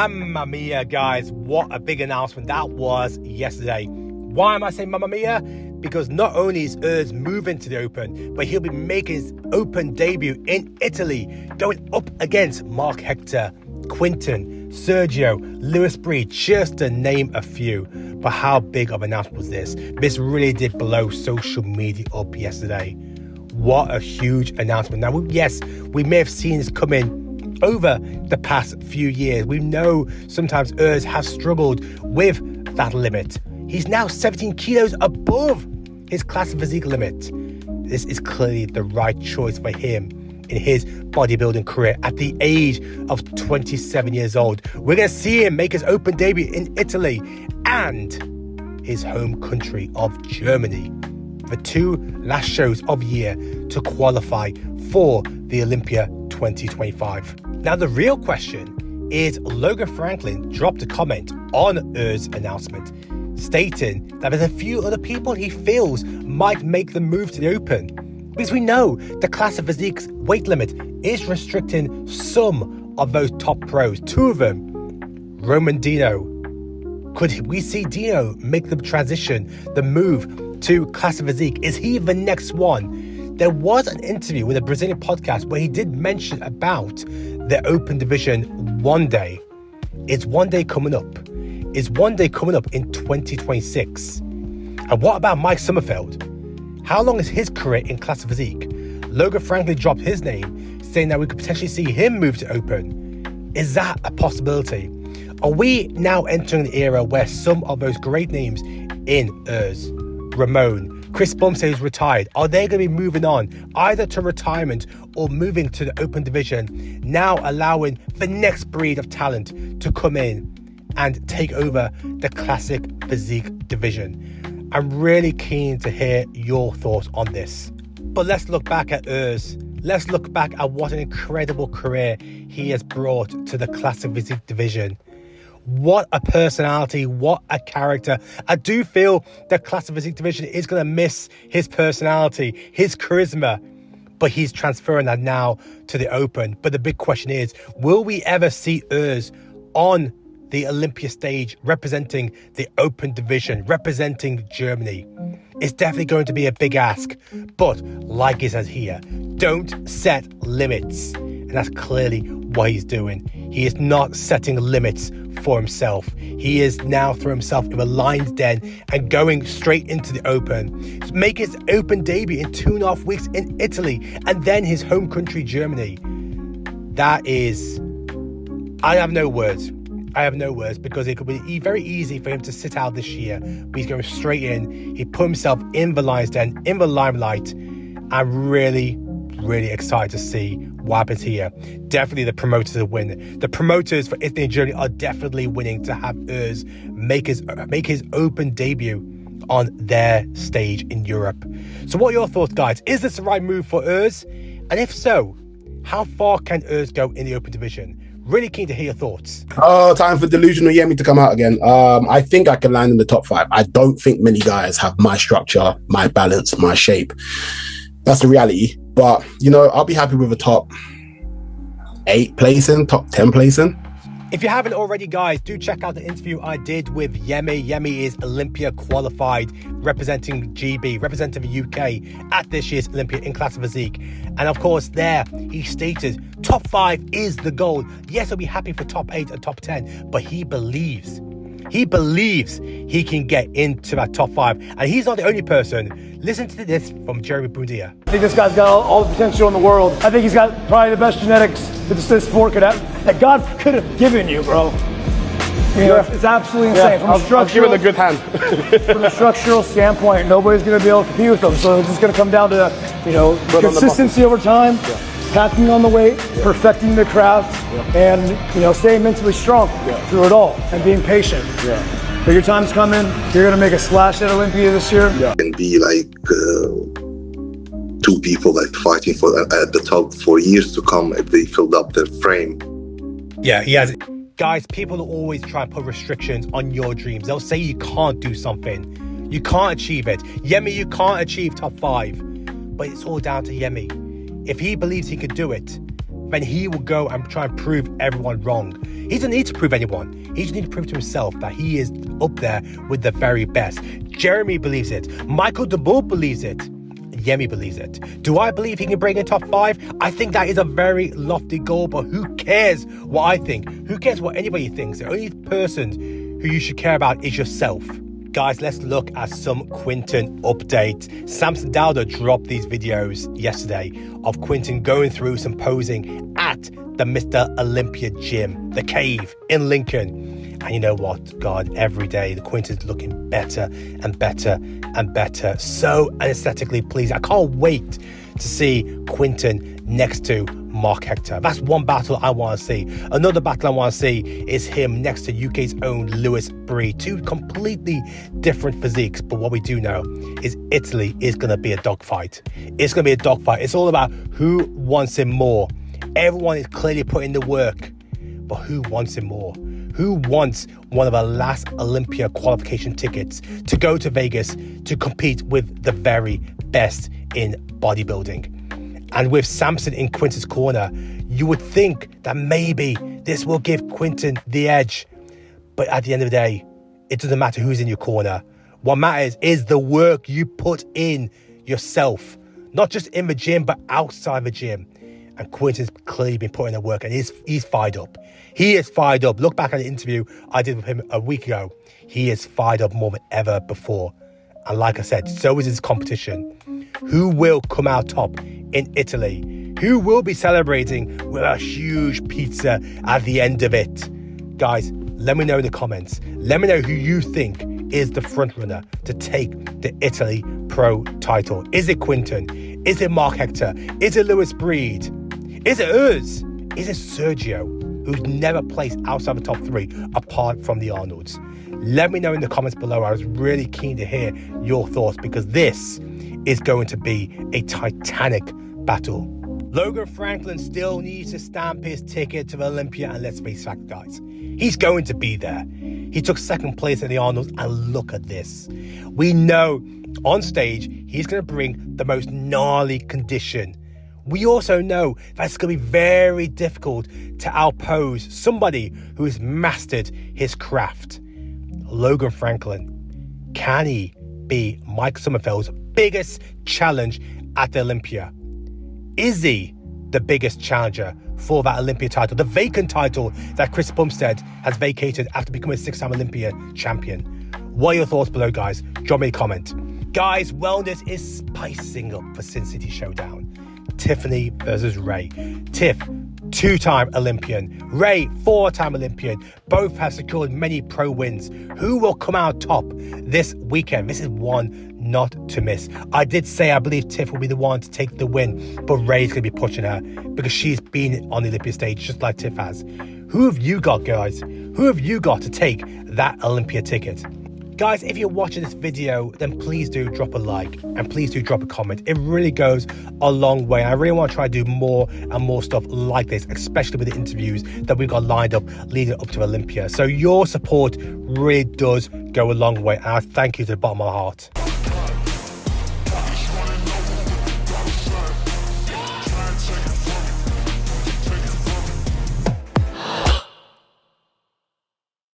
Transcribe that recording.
Mamma mia, guys, what a big announcement that was yesterday. Why am I saying mamma mia? Because not only is Urs moving to the Open, but he'll be making his Open debut in Italy, going up against Mark Hector, Quinton, Sergio, Lewis Breed, just to name a few. But how big of an announcement was this? This really did blow social media up yesterday. What a huge announcement. Now, yes, we may have seen this coming over the past few years. We know sometimes Urs has struggled with that limit. He's now 17 kilos above his classic physique limit. This is clearly the right choice for him in his bodybuilding career at the age of 27 years old. We're going to see him make his Open debut in Italy and his home country of Germany. The two last shows of the year to qualify for the Olympia 2025. Now, the real question is, Logan Franklin dropped a comment on Urs' announcement, stating that there's a few other people he feels might make the move to the Open. Because we know the classic physique's weight limit is restricting some of those top pros. Two of them, Ramon, Dino. Could we see Dino make the transition, the move to classic physique? Is he the next one? There was an interview with a Brazilian podcast where he did mention about the Open division one day. Is one day coming up? Is one day coming up in 2026? And what about Mike Sommerfeld? How long is his career in classic physique? Logan Franklin dropped his name, saying that we could potentially see him move to Open. Is that a possibility? Are we now entering the era where some of those great names in Urs, Ramon, Chris Bumstead is retired, are they going to be moving on either to retirement or moving to the Open division, now allowing the next breed of talent to come in and take over the classic physique division? I'm really keen to hear your thoughts on this. But let's look back at Urs. Let's look back at what an incredible career he has brought to the classic physique division. What a personality, what a character. I do feel the classic physique division is going to miss his personality, his charisma, but he's transferring that now to the Open. But the big question is, will we ever see Urs on the Olympia stage representing the Open division, representing Germany? It's definitely going to be a big ask, but like it says here, don't set limits. And that's clearly what he's doing. He is not setting limits for himself. He is now throwing himself in a lion's den and going straight into the Open. Make his Open debut in 2.5 weeks in Italy and then his home country, Germany. That is... I have no words because it could be very easy for him to sit out this year, but he's going straight in. He put himself in the lion's den, in the limelight. I'm really excited to see what happens here. Definitely the promoters are winning. The promoters for Italy and Germany are definitely winning to have Urs make his Open debut on their stage in Europe. So what are your thoughts, guys? Is this the right move for Urs? And if so, how far can Urs go in the Open division? Really keen to hear your thoughts. Time for delusional Yemi to come out again. I think I can land in the top 5. I don't think many guys have my structure, my balance, my shape. That's the reality. But, I'll be happy with a top 8 placing, top 10 placing. If you haven't already, guys, do check out the interview I did with Yemi. Yemi is Olympia qualified, representing GB, representing the UK at this year's Olympia in classic physique. And of course, there he stated top 5 is the goal. Yes, he'll be happy for top 8 and top 10, but he believes he can get into that top 5. And he's not the only person. Listen to this from Jeremy Bundia. I think this guy's got all the potential in the world. I think he's got probably the best genetics that this sport could have, that God could have given you, bro. It's absolutely insane. Yeah, I'll give it a good hand. From a structural standpoint, nobody's going to be able to compete with them. So it's just going to come down to, consistency over time, packing on the weight, perfecting the craft, and, staying mentally strong through it all and being patient. But your time's coming. You're going to make a splash at Olympia this year. And be like two people like fighting for at the top for years to come if they filled up their frame. Yeah, he has. Guys, people always try and put restrictions on your dreams. They'll say you can't do something. You can't achieve it. Yemi, you can't achieve top 5. But it's all down to Yemi. If he believes he could do it, then he will go and try and prove everyone wrong. He doesn't need to prove anyone. He just needs to prove to himself that he is up there with the very best. Jeremy believes it. Michael de Bull believes it. Yemi believes it. Do I believe he can break in top 5? I think that is a very lofty goal, but who cares what I think? Who cares what anybody thinks? The only person who you should care about is yourself. Guys, let's look at some Quinton update. Samson Dowder dropped these videos yesterday of Quinton going through some posing at the Mr. Olympia gym, the cave in Lincoln. And you know what, God, every day the Quinton's looking better and better and better. So aesthetically pleasing. I can't wait to see Quinton next to Mark Hector. That's one battle I want to see. Another battle I want to see is him next to UK's own Lewis Breed. Two completely different physiques, but what we do know is Italy is going to be a dogfight. It's going to be a dogfight. It's all about who wants him more. Everyone is clearly putting the work, but who wants him more? Who wants one of the last Olympia qualification tickets to go to Vegas to compete with the very best in bodybuilding? And with Samson in Quinton's corner, you would think that maybe this will give Quinton the edge. But at the end of the day, it doesn't matter who's in your corner. What matters is the work you put in yourself, not just in the gym, but outside the gym. And Quinton's clearly been putting the work, and he's fired up. He is fired up. Look back at the interview I did with him a week ago. He is fired up more than ever before. And like I said, so is his competition. Who will come out top in Italy? Who will be celebrating with a huge pizza at the end of it? Guys, let me know in the comments. Let me know who you think is the front runner to take the Italy Pro title. Is it Quinton? Is it Mark Hector? Is it Lewis Breed? Is it us? Is it Sergio, who's never placed outside the top 3 apart from the Arnolds? Let me know in the comments below. I was really keen to hear your thoughts because this is going to be a titanic battle. Logan Franklin still needs to stamp his ticket to Olympia, and let's face fact, guys, he's going to be there. He took second place at the Arnolds, and look at this. We know on stage he's going to bring the most gnarly condition. We also know that it's going to be very difficult to outpose somebody who has mastered his craft. Logan Franklin, can he be Mike Sommerfeld's biggest challenge at the Olympia? Is he the biggest challenger for that Olympia title, the vacant title that Chris Bumstead has vacated after becoming a 6-time Olympia champion? What are your thoughts below, guys? Drop me a comment. Guys, wellness is spicing up for Sin City Showdown. Tiffany versus Ray. Tiff, 2-time Olympian. Ray, 4-time Olympian. Both have secured many pro wins. Who will come out top this weekend? This is one not to miss. I did say I believe Tiff will be the one to take the win, but Ray's going to be pushing her because she's been on the Olympia stage just like Tiff has. Who have you got, guys? Who have you got to take that Olympia ticket? Guys, if you're watching this video, then please do drop a like and please do drop a comment. It really goes a long way. I really want to try to do more and more stuff like this, especially with the interviews that we've got lined up leading up to Olympia. So your support really does go a long way, and I thank you to the bottom of my heart.